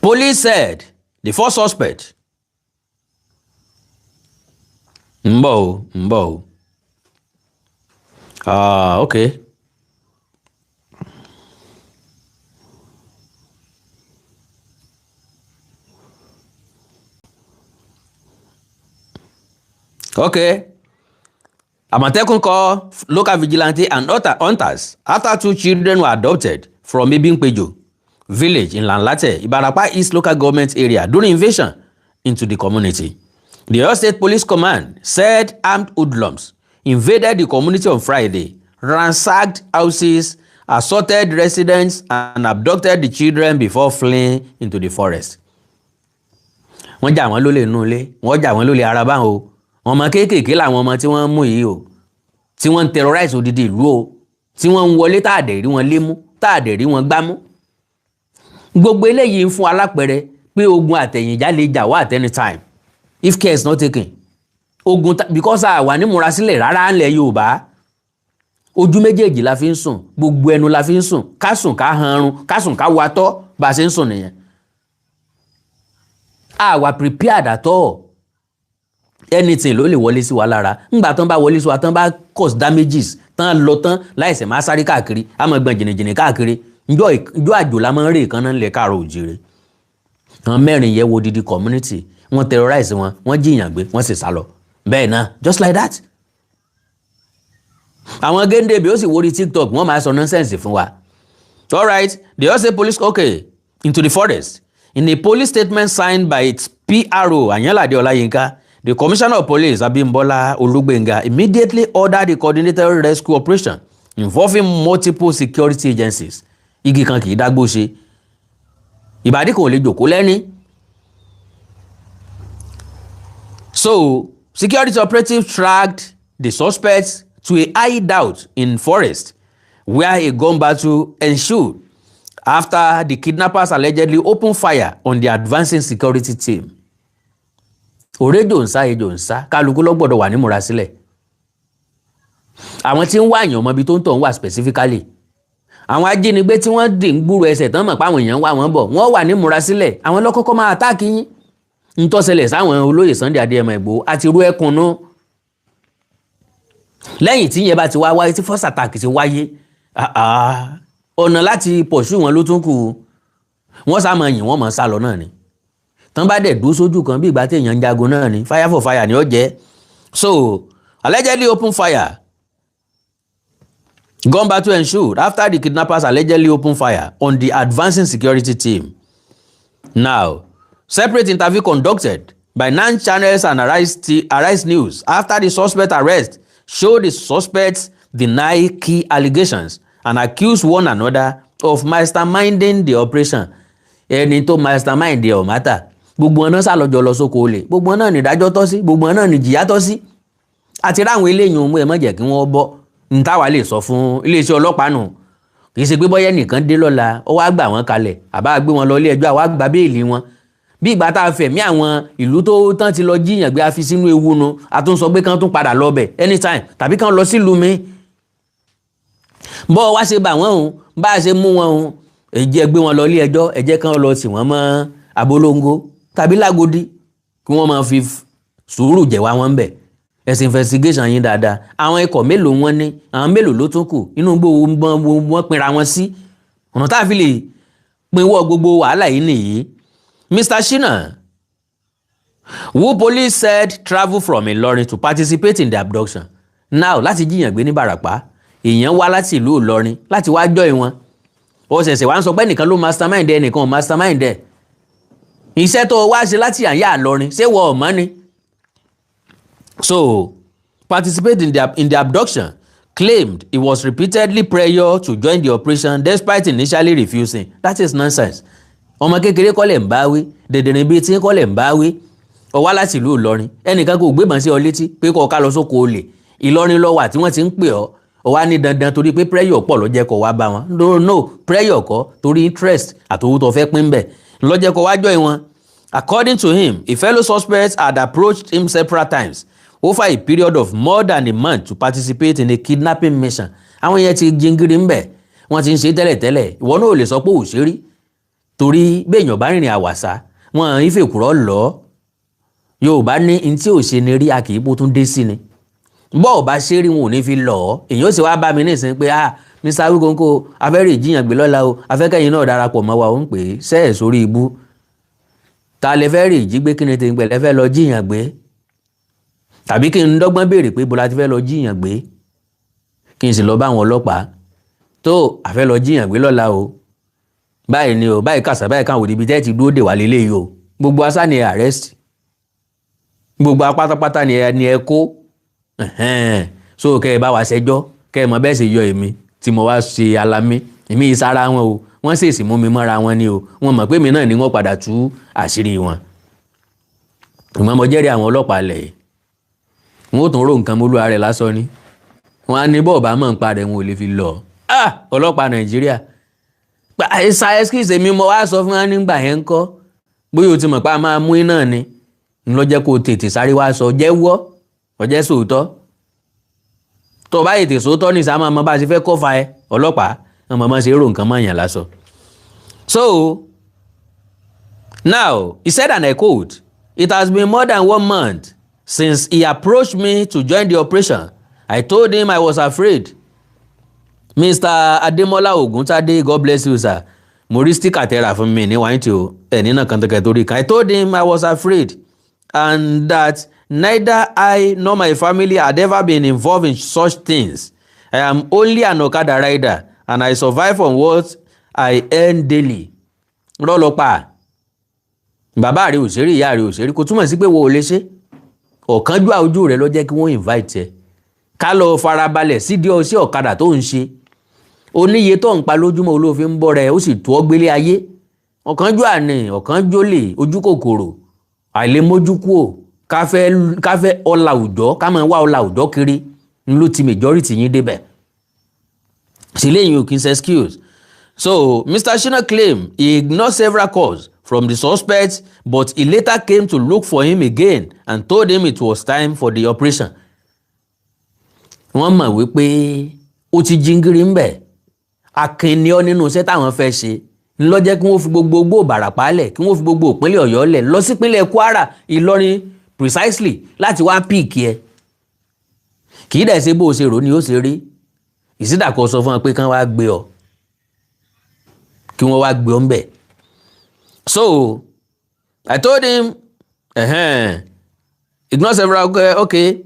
police said the first suspect Mbo. Okay. Okay. Àmọ̀tẹ́kùn call local vigilante and hunters after 2 children were adopted from Ibimpejo village in Lanlate, Ibarapa East local government area during invasion into the community. The Oyo State Police Command said armed hoodlums invaded the community on Friday, ransacked houses, assaulted residents, and abducted the children before fleeing into the forest. Wọ́n jà wọ́n lólè nínú ilé, wọ́n jà wọ́n lólè ara báwọn o. Ọmọ kéékèèké làwọn ọmọ tí wọ́n mú yìí o, tí wọ́n ń terrorize odidi ìlú o, tí wọ́n ń wọlé táàdẹ̀ rí wọn lé mú, táàdẹ̀ rí wọn gbá mú. Gbogbo eléyìí ń fún alápẹ̀rẹ̀ pé ogun àtẹ̀yìnjá lè jà wá at any time if care is not taken. Ogun because a wà ní múra sílẹ̀ rárá ńlẹ̀ Yorùbá. Ojú méjèèjì la fi ń sùn, gbogbo ẹnu la fi ń sùn, ká sùn ká hanrun, ká sùn ká watọ́ bá a ṣe ń sùn nìyẹn. A wà prepared at all. Anything ló lè wọlé sí wa lára. Ńgbà tán bá wọlé sí wa tán bá cause damages tán lọ tán láìsẹ̀ máa sáré káàkiri á máa gbọ̀n jìnnìjìnnì káàkiri. Njọ́ àjò la máa ń rè kan náà lè káàrọ̀ òjìrè. Àwọn mẹ́rin yẹ wo didi community wọ́n terrorize wọn, wọ́n jiyàn gbé, wọ́n sì sá lọ. Bẹ́ẹ̀ náà just like that. Àwọn géńdé bí ó sì wórí TikTok wọ́n máa sọ nonsense fún wa. All right, they all say police okay into the forest. In a police statement signed by its PRO Anyalade Olayinka, the Commissioner of Police Abimbola Olugbenga immediately ordered the coordinated rescue operation involving multiple security agencies. Igi kan kì í dágbó ṣe. Ìbàdí kò lè jòkó lẹ́ni. So, security operatives tracked the suspects to a hideout in forest where a gun battle ensued after the kidnappers allegedly opened fire on the advancing security team. Òrejò ń sá ejò ń sá kálukú ló gbọ́dọ̀ wà ní múra sílẹ̀. Àwọn tí ń wá èèyàn mọ ibi tó ń tọ̀ ń wà specifically. Àwọn ajínigbé tí wọ́n dì ń gbúrò ẹsẹ̀ tán mọ̀ pé àwọn èèyàn wá wọn bọ̀ wọ́n wà ní múra sílẹ̀. Àwọn ló kọ́kọ́ máa attack yín. Ń tó ṣẹlẹ̀ sáwọn olóyè Sunday Adéyẹmọ Ìgbòho àti irú ẹkùn náà. Lẹ́yìn tí yẹn bá ti wá wáyé tí first attack ti wáyé ọ̀nà láti pursue wọn ló tún kù. Wọ́n sá máa yìn wọ́n máa sá lọ náà ni. Tán bá dẹ̀ dúró sójú kan bí ìgbà tí èèyàn ń jagun náà ni fire for fire ni ó jẹ́. So allegedly open fire. Gun battle ensued after the kidnappers allegedly opened fire on the advancing security team. Now, separate interview conducted by 9 channels and Arise News after the suspect arrest showed the suspects deny key allegations and accuse one another of masterminding the operation. Ẹni tó mastermind ẹ̀ ò mátà. Gbogbo ọ̀nà sálọ́jọ́ lọ sóko olè. Gbogbo ọ̀nà ní ìdájọ́ tọ́ sí. Gbogbo ọ̀nà ní ìjìyà tọ́ sí. Àti ráwọn eléyìí ohun ẹ̀ má jẹ́ kí wọ́n bọ́. N táwa lè sọ fún iléeṣẹ́ ọlọ́pàá nù. Kì í ṣe pé bọ́yẹ́ nìkan dé lọ́la ó wá gbà wọ́n kalẹ̀ àbá gbé wọn lọ ilé ẹjọ́ àwa gba béèlì wọn. Bí ìgbà tá a fẹ̀mí àwọn ìlú tó tán ti lọ jíyàn gbé a fi sínú ewu nu a tún sọ pé kán tún padà lọ bẹ̀ anytime tàbí kán lọ sílùú mi. Bọ́ wá ṣe bà wọ́n o bá a ṣe mú wọn o ẹ jẹ́ gbé wọn lọ ilé ẹjọ́ ẹ jẹ́ kán lọ tì wọ́n mọ́ abolongo tàbí lágodi kí wọ́n máa fi sùúrù jẹ̀wá wọn bẹ̀. Ẹ̀sìn investigation yín dáadáa àwọn ikọ̀ mélòó wọn ní àwọn mélòó ló tún kù inú gbogbo wọn pinra wọn sí ọ̀nà tá a fi lè pinwọ́ gbogbo wàhálà yìí nìyí. Mr. Shina, who police said travel from Ilorin to participate in the abduction. Now láti jíyàn gbé ní Ìbàràpá èèyàn wá láti ìlú Ìlọrin láti wá join wọn. Ó ṣẹ̀ṣẹ̀ wá ń sọ pé nìkan ló mastermind ẹ̀ nìkan mastermind ẹ̀. Iṣẹ́ tó wá ṣe láti àyà Ìlọrin ṣé wọ́n ọ̀mọ́ ni. So, participate in the abduction, claimed he was repeatedly pressured to join the operation despite initially refusing. That is nonsense. Ọmọ kékeré kọ́ lẹ̀ ń bá wí, dèdèrè bíi tí kọ́ lẹ̀ ń bá wí. Ó wá láti ìlú Ìlọrin, ẹnìkan kò gbébọn sí ọ létí pé kó ká lọ sóko olè. Ìlọrin ló wà tí wọ́n ti ń pè ọ́. Ó wá ní dandan torí pé pressure pọ̀ ló jẹ́ kó wá bá wọn. No, pressure kọ́ torí interest àtòwú tó fẹ́ pín bẹ̀. Ló jẹ́ kó wá join wọn. According to him, a fellow suspect had approached him several times over a period of more than a month to participate in a kidnapping mission. Àwọn yẹn ti jingiri ń bẹ̀. Wọ́n ti ń ṣe tẹ́lẹ̀tẹ́lẹ̀. Ìwọ náà ò lè sọ pé ò ṣe rí. Torí béèyàn bá rìnrìn àwàsá, wọn ìfèkùrọ́ lọ. Yorùbá ní in tí ò ṣe ni rí a kì í bó tún dé sí ni. Bọ́ọ̀ bá ṣe rí wọn ò ní fi lọ. Èyàn ó sì wá bá mi nísìnyí pé Mr. Awikonko afẹ́rẹ́ ìjiyàn gbé lọ́la o afẹ́kẹ́yìn náà darapọ̀ mọ́ wa ó ń pè é sẹ́ẹ̀ sórí ibú. Ta lè fẹ́ rí ìjígbé kí ni ti ń pẹ̀lẹ́ fẹ́ lọ jíyàn gbé? Tàbí kí n dọ́gbọ́n béèrè pé bọ́lá ti fẹ́ lọ jíyàn gbé kí n sì lọ bá àwọn ọlọ́pàá tó àfẹ́ lọ jíyàn gbé lọ́la o báyìí ni o báyìí kàṣà báyìí káwọn òdìbí tẹ́ ti dúró dè wà lélẹ̀ yìí o gbogbo asá ni arrest gbogbo apátápátá ni ẹ kó so kẹ́ ẹ bá wa ṣẹjọ́ kẹ́ ẹ mọ bẹ́ẹ̀ ṣe yọ èmi tí mo wá ṣe alamí èmi ìsara wọn o wọ́n ṣèèṣì mú mi mọ́ra wọn ni o wọ́n mọ̀ pé mi náà ni wọ́n padà tú àṣírí wọn. ìmọ̀ mo jẹ́rìí àwọn ọlọ́pàá lẹ̀ yìí wọ́n ó tún rò nǹkan mólúwa rẹ̀ lásán ni wọ́n á ní bọ́ọ̀bá mọ̀ ń parẹ́ wọn ò lè fi lọ. ọlọ́pàá Nàìjíríà ṣá ẹ́skíìsì mi mo wá sọ fún wa nígbà yẹn ń kọ́ bóyá o ti mọ̀ pé a máa mú iná ni ń lọ jẹ́ kó o tètè sáré wá sọ jẹ́wọ́ ọjẹ́ sòótọ́ tó o bá yètè sòótọ́ ní sáà máa bá a ṣe fẹ́ kọ́fà ẹ ọlọ́pàá ọmọ ọmọ ṣe rò nǹkan mọ́ èèyàn lásán. So now he said, and I quote, "It has been more than 1 month since he approached me to join the operation. I told him I was afraid." Mr. Ademola Oguntade, God bless you, sir. Moristic atera fún mi ní wáyé tí o ẹni náà kan tó kẹ́ torí kan. I told him I was afraid and that neither I nor my family had ever been involved in such things. I am only an Okada rider and I survive on what I earn daily. Rọ́lọ́pàá bàbá rẹ̀ òṣèré ìyá rẹ̀ òṣèré kò túmọ̀ sí pé wo ò lè ṣe ọ̀kánjú àwùjọ rẹ̀ ló jẹ́ kí wọ́n invite ẹ ká lọ farabalẹ̀ sídìí ọsí ọ̀kadà tó ń ṣe oníye tó ń pa lójúmọ́ olófin ń bọ́ rẹ̀ ó sì tó ọgbélé ayé ọ̀kánjú àní ọ̀kánjú lè ojú kòkòrò àìlèmójúkú ò káfẹ́ ọlà àwùjọ ká máa wá ọlà àwùjọ kiri ń ló ti majority yín débẹ̀ sílẹ̀ yìí ò kí n ṣe excuse. So Mr. Shina claimed he ignored several calls from the suspect, but he later came to look for him again and told him it was time for the operation. Wọ́n mọ̀ wípé ó ti jíngírí ń bẹ̀ akínní ọ nínú iṣẹ́ táwọn fẹ́ ṣe ńlọ jẹ́ kí wọ́n fi gbogbo Ìbàràpá lẹ̀ kí wọ́n fi gbogbo ìpínlẹ̀ Ọ̀yọ́ lẹ̀ lọ sí ìpínlẹ̀ Kwara Ìlọrin precisely láti wá píìkì ẹ kì í dẹ̀ ṣe bó o ṣe rò ní ó ṣe rí ìsídàkọ sọ fún ọ pé kán wá gbé ọ kí wọ́n wá gbé ọ ń bẹ̀. So I told him ignore several okay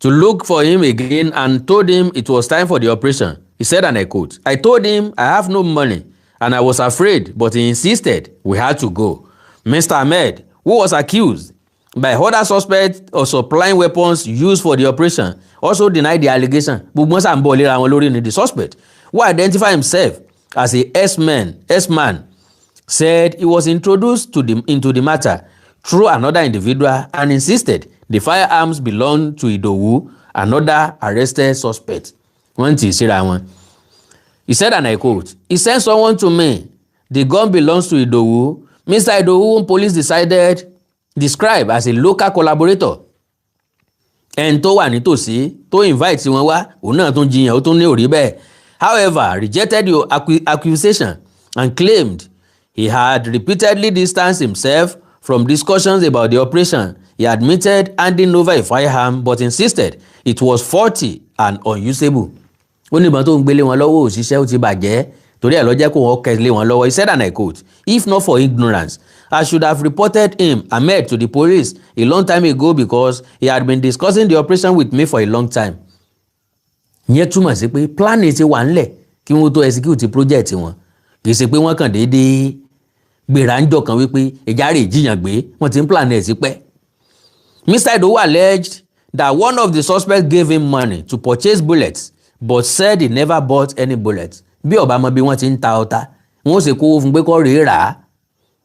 to look for him again and told him it was time for the operation. He said, and I quote, "I told him I have no money and I was afraid, but he insisted we had to go." Mr. Ahmed, who was accused by other suspects of supplying weapons used for the operation, also denied the allegation. The suspect, who identified himself as a S-man, said he was introduced into the matter through another individual and insisted the firearms belonged to Idowu, another arrested suspect. He said, and I quote, "He sent someone to me. The gun belongs to Idowu. Mr. Idowu, whom police described as a local collaborator. And tó wà nítòsí tó invite wọn wá òun náà tún jiyàn ó tún ní òrí bẹ́ẹ̀. However, rejected the accusation and claimed he had repeatedly distanced himself from discussions about the operation. He admitted handing over a firearm but insisted it was faulty and unusable." Ó ní ìbọn tó ń gbélé wọn lọ́wọ́ òṣìṣẹ́ ó ti bàjẹ́ torí ẹ̀ ló jẹ́ kó wọ́n kẹ́lé wọn lọ́wọ́. He said, and I quote, "If not for ignorance, I should have reported him, Ahmed, to the police a long time ago because he had been discussing the operation with me for a long time." Ìyẹn túmọ̀ sí pé plan ti wà ńlẹ̀ kí wọ́n tó execute project wọn kì í ṣe pé wọ́n kàn déédéé gbéra ń jọ kan wípé ẹja rè jiyàn gbé wọ́n ti ń plan ẹ̀ sí pẹ́. Mr. Idowu alleged that one of the suspects gave him money to purchase bullets but said he never bought any bullets. Bí ọba mọ bí wọ́n ti ń ta ọta wọ́n ṣe kówó fún pé kó rèé rà á.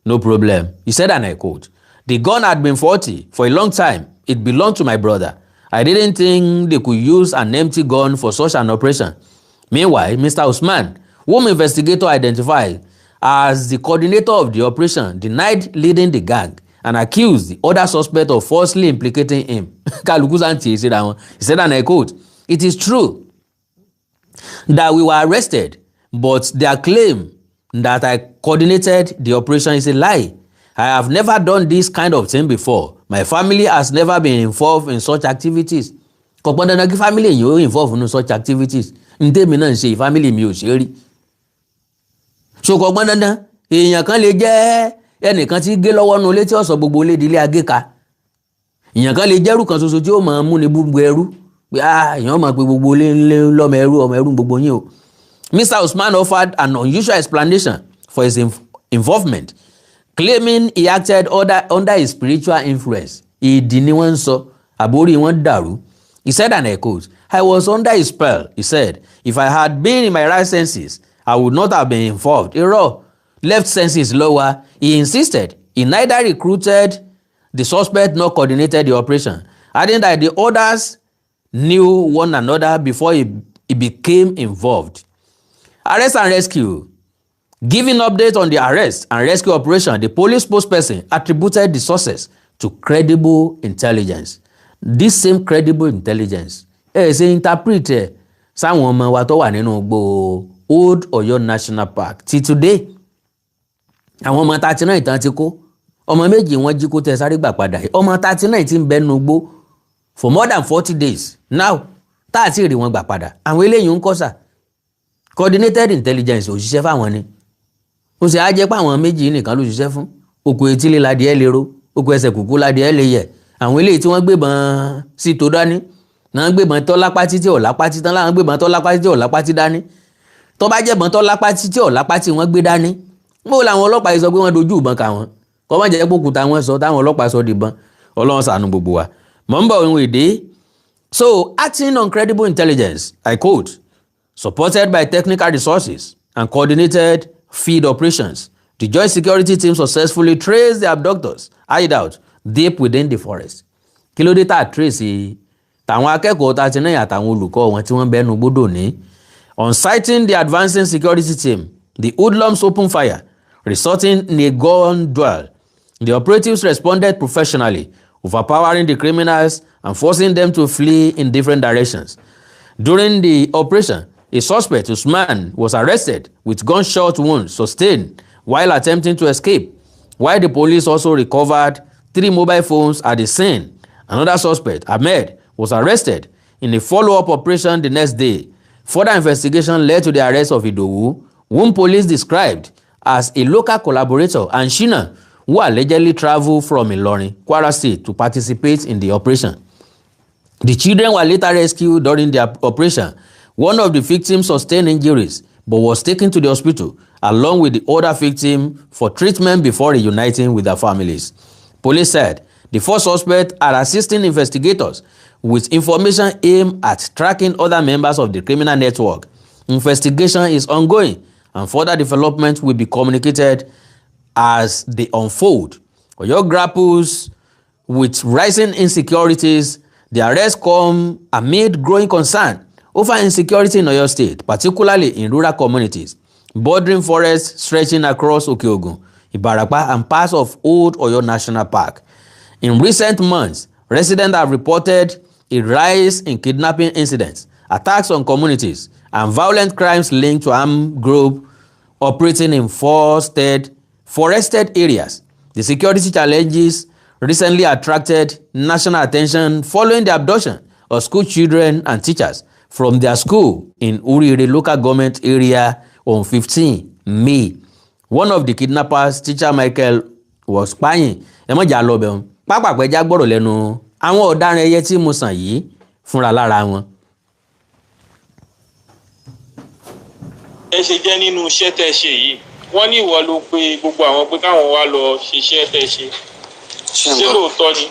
No problem. He said, and I quote, "The gun had been faulty for a long time. It belonged to my brother. I didn't think they could use an empty gun for such an operation." Meanwhile, Mr. Usman, whom investigator identified as the coordinator of the operation, denied leading the gang and accused the other suspect of falsely implicating him. He said, and I quote, "It is true that we were arrested, but their claim that I coordinated the operation is a lie. I have never done this kind of thing before. My family has never been involved in such activities." Kò pọn dandan kí family yìí ó involve in such activities. Ntẹ́mi náà ń ṣe family mi ò ṣe rí. So kò pọn dandan èèyàn kan lè jẹ́ ẹnìkan tí gé lọ́wọ́ nu ilé tí ó sọ gbogbo ilé ìdílé agéka. Èèyàn kan lè jẹ́rù kan ṣoṣo tí ó máa mú ní gbogbo ẹrú. Pé èèyàn máa pe gbogbo ilé lọ́mọ ẹrú ọmọ ẹrú gbogbo yín o. Mr. Usman offered an unusual explanation for his involvement, claiming he acted under his spiritual influence. Ìdí ni wọ́n ń sọ, àbórí wọn dàrú. He said, and I quote, I was under his spell, he said. If I had been in my right senses, I would not have been involved. Irọ́, left senses lower. He insisted he neither recruited the suspect nor coordinated the operation, adding that the others knew one another before he became involved. Arrest and rescue. Giving update on the arrest and rescue operation, the police spokesperson attributed the success to credible intelligence. This same credible intelligence ṣe interpret ẹ̀ sáwọn ọmọ wa tó wà nínú igbó Old Ọ̀yọ́ National Park till today. Àwọn ọmọ 39 tán ti kó, ọmọ méjì wọ́n jí kó tẹ sáré gbà padà. Ọmọ 39 ti ń bẹ nínú igbó for more than 40 days now tá àti rí wọn gbà padà. Àwọn eléyìí ń kọ́ sà. Coordinated intelligence ò ṣiṣẹ́ fáwọn ni. Ó sì á jẹ́ pé àwọn méjì nìkan ló ṣiṣẹ́ fún. Oko etílé ládìẹ lè ro, oko ẹsẹ̀ kùkú ládìẹ lè yẹ̀. Àwọn eléyìí tí wọ́n gbébọn sí tó dání, náà gbébọn tó lápá títí ò lápá títí tán láwọn gbébọn tó lápá títí ò lápá títí dání. Tó bá jẹ́bọn tó lápá títí ò lápá tí wọ́n gbé dání. Mo làwọn ọlọ́pàá yìí sọ pé wọ́n dojú ìbọn kà wọ́n. Kọ́ má jẹ́ pé òkúta wọn sọ táwọn ọlọ́pàá sọ dìbọn. Ọlọ́run ṣàánú gbogbo wa. Mọ̀ ń bọ̀ ohun èdè. So, acting on credible intelligence, I quote, supported by technical resources and coordinated field operations, the joint security team successfully traced the abductors' hideout deep within the forest. Kí ló dé tá a trace tàwọn akẹ́kọ̀ọ́ 39 àtàwọn olùkọ́ wọn tí wọ́n bẹ́nu gbódò ní? On sighting the advancing security team, the hoodlums opened fire, resulting in a gun duel. The operatives responded professionally, overpowering the criminals and forcing them to flee in different directions. During the operation, a suspect, Usman, was arrested with gunshot wounds sustained while attempting to escape, while the police also recovered 3 mobile phones at the scene. Another suspect, Ahmed, was arrested in a follow-up operation the next day. Further investigation led to the arrest of Idowu, whom police described as a local collaborator, and Shina, who allegedly traveled from Ilorin, Kwara State, to participate in the operation. The children were later rescued during the operation. One of the victims sustained injuries but was taken to the hospital along with the other victim for treatment before reuniting with their families. Police said the 4 suspects are assisting investigators with information aimed at tracking other members of the criminal network. Investigation is ongoing and further development will be communicated as they unfold. Oyo grapples with rising insecurities. The arrests come amid growing concern over insecurity in Oyo State, particularly in rural communities, bordering forests stretching across Okeogun, Ibarapa, and parts of Old Ọ̀yọ́ National Park. In recent months, residents have reported a rise in kidnapping incidents, attacks on communities, and violent crimes linked to armed groups operating in forested areas. The security challenges recently attracted national attention following the abduction of school children and teachers from their school in Urire local government area on 15 May. One of the kidnappers, teacher Michael, was pààyàn. Ẹ mọ̀ jà lọ bẹ̀ wọn. Pápákọ̀ ẹja gbọ́dọ̀ lẹ́nu àwọn ọ̀daràn ẹyẹ tí mo sàn yìí fúnra lára wọn. Ẹ ṣe jẹ́ nínú iṣẹ́ tẹ́ ṣe yìí. Wọ́n ní ìwọ ló pe gbogbo àwọn pé káwọn wá lọ ṣiṣẹ́ tẹ́ ṣe. Ṣé lóòótọ́ ni?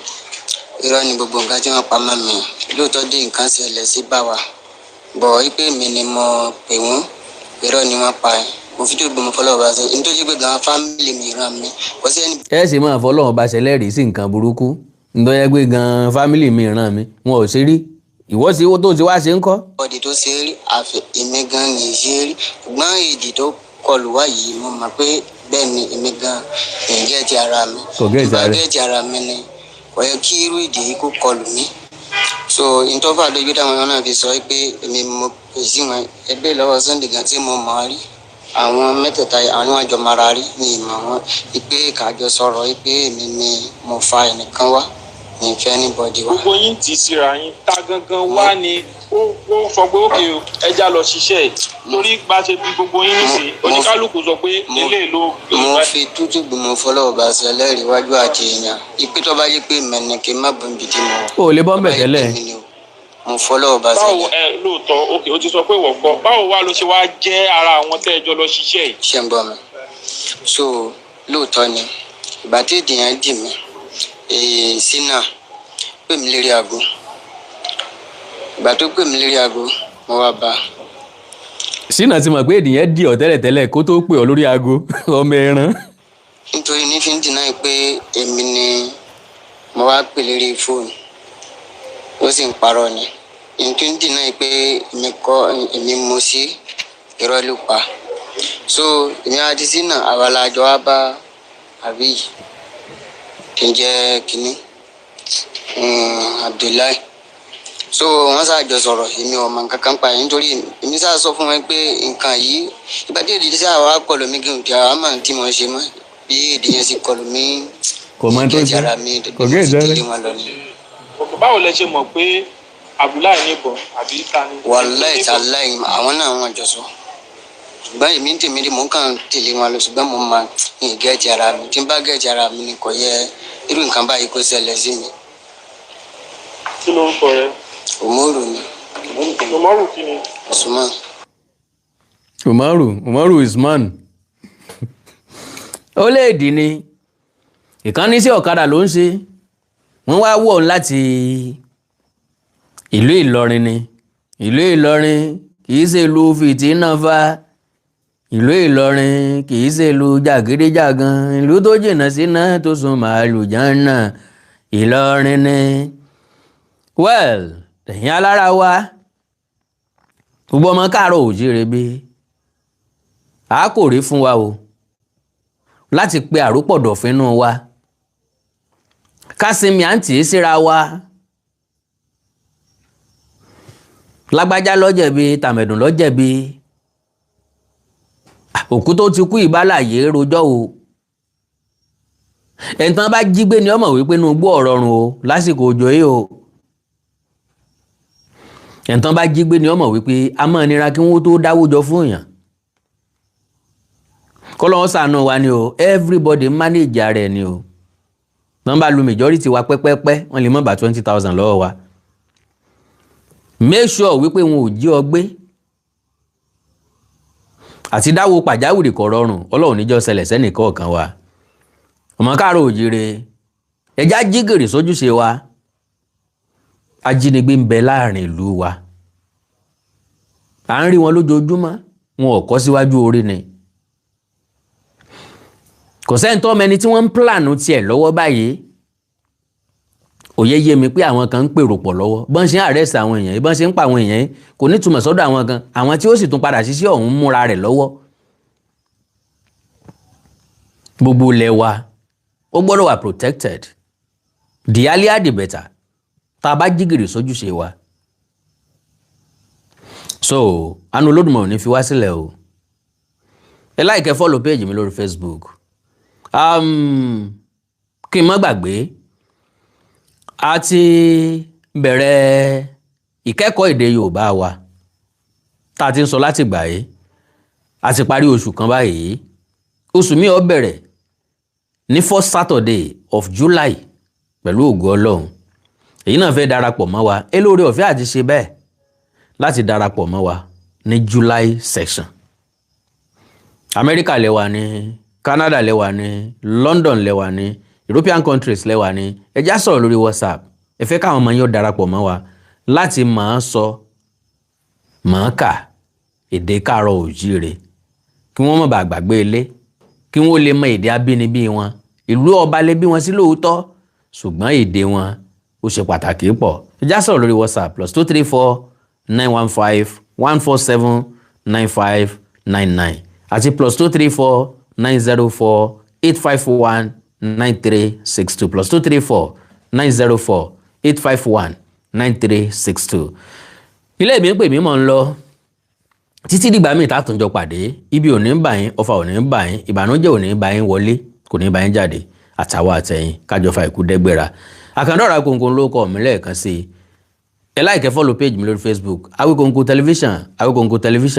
Irọ́ ni gbogbo nǹkan tí wọ́n pa mọ́ mi. Lóòótọ́ dé nǹkan ṣẹlẹ̀ sí bá wa. Bọ̀ wípé mi ni mo pè wọ́n. Irọ́ ni wọ́n pa ẹ̀. Mo fi tó gbọmọ fọlọ́wọ́ bá ṣe. Nítorí pé gan fámìlì mi ràn mí. Kò sí ẹni. Ẹ sì máa fọlọ́wọ́ bá ṣe lẹ́rìí sí nǹkan burúkú. Nítorí pé gan fámìlì mi ràn mí. Wọn ò ṣe rí. Ìwọ sí owó tó ti wá ṣe ń kọ́. Ọ̀dì tó ṣe rí àfi èmi gan ni ṣe rí. Ṣùgbọ́n èdè tó kọlù wá yìí mo mọ̀ pé bẹ́ẹ̀ ni èmi gan ẹ̀jẹ̀ ti ara mi. Kò gẹ́ ìjà rẹ̀. Ìbàgẹ́ ti ara mi ni. Kò yẹ kí irú èdè yìí kó kọlù mí. So ìtọ́fà lójú táwọn ọmọ náà fi sọ pé èmi mo pè sí wọn ẹgbẹ́ lọ́wọ́ Sunday gan tí mo mọ̀ ọ́ rí. Àwọn mẹ́tẹ̀ẹ̀ta àwọn àjọ mara rí ní ìmọ̀ wọn. Ìpè kájọ sọ̀rọ̀ pé èmi ni mo fa ẹnìkan wá. Ní ìfẹ́ anybody wá. Gbogbo yín tì síra yín ta gangan wá ni ó sọ pé ókè ẹja lọ ṣiṣẹ́ ẹ̀ torí bá ṣe bí gbogbo yín nìsí oníkálukú sọ pé eléyìí ló. Mo fi tútù gbìmọ̀ fọlọ́wọ́ bá ṣe ẹlẹ́rìí iwájú àti èèyàn. Ìpè tó bá yẹ pé mẹ́nìkì má bọ̀ níbi tí mo wà. O ò lè bọ́ ń bẹ̀ tẹ́lẹ̀. Mo fọlọ́wọ́ bá ṣe. Báwo lóòótọ́ ókè ó ti sọ pé wọ́n gbọ́ báwo wá ló ṣe wá jẹ́ ara àwọn tẹ́ ẹ jọ lọ ṣiṣẹ́ yìí. Ṣé ń gbọ́ mi? So lóòótọ́ ni ìgbà tí ìdìyàn dì mí sínà pè mí lérí aago ìgbà tó pè mí lórí aago mo wá bá. Ṣínà ti mọ̀ pé ènìyàn di ọ̀ tẹ́lẹ̀tẹ́lẹ̀ kó tó pè ọ́ lórí aago ọmọ ẹran. Nítorí ní fi ń dínà pé èmi ni mo wá pè lórí fóònù ó sì ń parọ́ ni. Nítorí ń dínà pé èmi mo sí irọ́ ló pa. So èmi àti Sínà àwa la jọ wá bá àbí kí n jẹ́ kínní Abdullahi. So wọ́n ṣàjọ sọ̀rọ̀ èmi ọmọ nǹkan kan pa nítorí èmi ṣáà sọ fún wọn pé nǹkan yìí ìbàdí èdè tí àwa kọlù mí kí n kí àwa máa tí mo ṣe mọ́ bí èdè yẹn sì kọlù mí kò mọ tó ṣe kò gé ìjọba wọn lọ ni. Báwo lẹ ṣe mọ̀ pé Abdullahi níbọn àbí ta ni. Wàláì tàláì àwọn náà wọn jọ sọ ṣùgbọ́n èmi ń tèmi rí mò ń kàn tẹ̀lé wọn lọ ṣùgbọ́n mo máa ń gẹ̀ẹ́jì ara mi tí n bá gẹ̀ẹ́jì ara mi ni kò yẹ irú nǹkan báyìí kó ṣẹlẹ̀ sí mi. Kí ló ń sọ rẹ? Umaru ni. Umaru kí ni? Usman. Umaru Usman. Ó lè dì ní ìkànnì sí ọ̀kadà ló ń ṣe wọ́n wá wọ̀ láti ìlú Ìlọrin ni ìlú Ìlọrin kìí ṣe ìlú fìtínà fa ìlú Ìlọrin kìí ṣe ìlú jàgídíjàgan ìlú tó jìnnà síná tó sún màálù jánà Ìlọrin ni. Well, ẹ̀yin alára wa gbogbo ọmọ káàárọ̀ oòjíire bí a kò rí fún wa o láti pe àrópọ̀dọ̀fínú wa kásìmí àǹtí síra wa lágbájá lọ́jẹ̀bi tàmẹ̀dùn lọ́jẹ̀bi òkú tó ti kú ìbálàyé rojọ́ o ẹ̀ǹtàn bá jí gbé ni ọmọ wípé inú gbọ́ ọ̀rọ̀rùn o lásìkò òjò yìí o ẹ̀ǹtàn bá jí gbé ni ọmọ wípé a máa nira kí wọ́n tó dáwójọ fún èèyàn kọ́lọ́wọ́ ṣàánú wa ni o everybody manage ara ẹ̀ ni o nọ́mbà lu majority wa pẹ́pẹ́pẹ́ wọ́n lè mọ́ bá 20,000 lọ́wọ́ wa make sure wípé wọn ò jí ọ gbé àti dáwó pàjáwìrì kò rọrùn Ọlọ́run níjọ́ ṣẹlẹ̀ sẹ́nìkọ̀ọ̀kan wa ọmọ káàárọ̀ oòjíire ẹjá jígìrì sójúṣe wa ajínigbé ń bẹ láàrin ìlú wa à ń rí wọn lójoojúmọ́ wọn ò kọ́ síwájú orí ni kò sẹ́ńtọ́ mẹni tí wọ́n ń plánù tiẹ̀ lọ́wọ́ báyìí òye yé mi pé àwọn kan ń pèrò pọ̀ lọ́wọ́ bọ́n ṣe ń àrẹ́sì àwọn èèyàn bọ́n ṣe ń pa àwọn èèyàn kò ní túmọ̀ sọ́dọ̀ àwọn kan àwọn tí ó sì tún padà ṣiṣẹ́ ọ̀hún múra rẹ̀ lọ́wọ́ gbogbo ilẹ̀ wa ó gbọ́dọ̀ wà protected the earlier the better tá a bá jígìrì sójúṣe wa so àánú Olódùmarè ò ní fi wá sílẹ̀ o ẹ like ẹ follow page mi lórí Facebook kí n má gbàgbé a ti bẹ̀rẹ̀ ìkẹ́kọ̀ọ́ èdè Yorùbá wa tá a ti ń sọ láti gbà yìí a ti parí oṣù kan báyìí oṣù mi ó bẹ̀rẹ̀ ní first Saturday of July pẹ̀lú ògo Ọlọ́run èyí náà fẹ́ darapọ̀ mọ́ wa ẹ lóore ọ̀fẹ́ àti ṣe bẹ́ẹ̀ láti darapọ̀ mọ́ wa ní July section Amẹ́ríkà lẹ́wà ní Canada lẹ́wà ní London lẹ́wà ní European countries lẹ́wà ní ẹ já sọ̀rọ̀ lórí WhatsApp ẹ fẹ́ káwọn ọmọ yín ó darapọ̀ mọ́ wa láti máa sọ máa kà èdè káàárọ̀ oòjíire kí wọ́n má bàa gbàgbé ilé kí wọ́n lè mọ èdè abínibí wọn ìlú ọba lè bí wọn sí lóòótọ́ ṣùgbọ́n èdè wọn ó ṣe pàtàkì pọ̀ ẹ já sọ̀rọ̀ lórí WhatsApp +234 915 147 9599 àti +234 904 851 9362 +234 904 851 9362. ilé mi ń pè mí mọ̀ ń lọ títí dìgbà míì tá tún jọ pàdé ibi ò ní bà yín ọfà ò ní bà yín ìbànújẹ́ ò ní bà yín wọlé kò ní bà yín jáde àtàwọn àtẹ̀yìn kájọ fa ikú dẹ́gbẹ̀rà àkàndọ̀rà kòǹkòǹ ló kọ́ mi lẹ́ẹ̀kan sí i ẹ like ẹ follow page mi lórí Facebook Awikonko television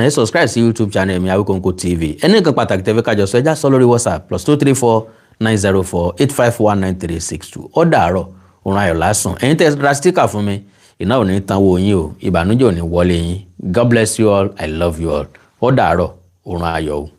ẹ subscribe sí YouTube channel mi Awikonko TV ẹni nǹkan pàtàkì tẹ́fẹ́ kájọ sọ ẹ já sọ lórí WhatsApp +234 904 851 9362 ó dàárọ̀ òun ayọ̀ lásán ẹ̀yin tẹ́ ra sticker fún mi iná ò ní tanwó yín o ìbànújẹ́ ò ní wọlé yín God bless you all I love you all ó dàárọ̀ òun ayọ̀ o.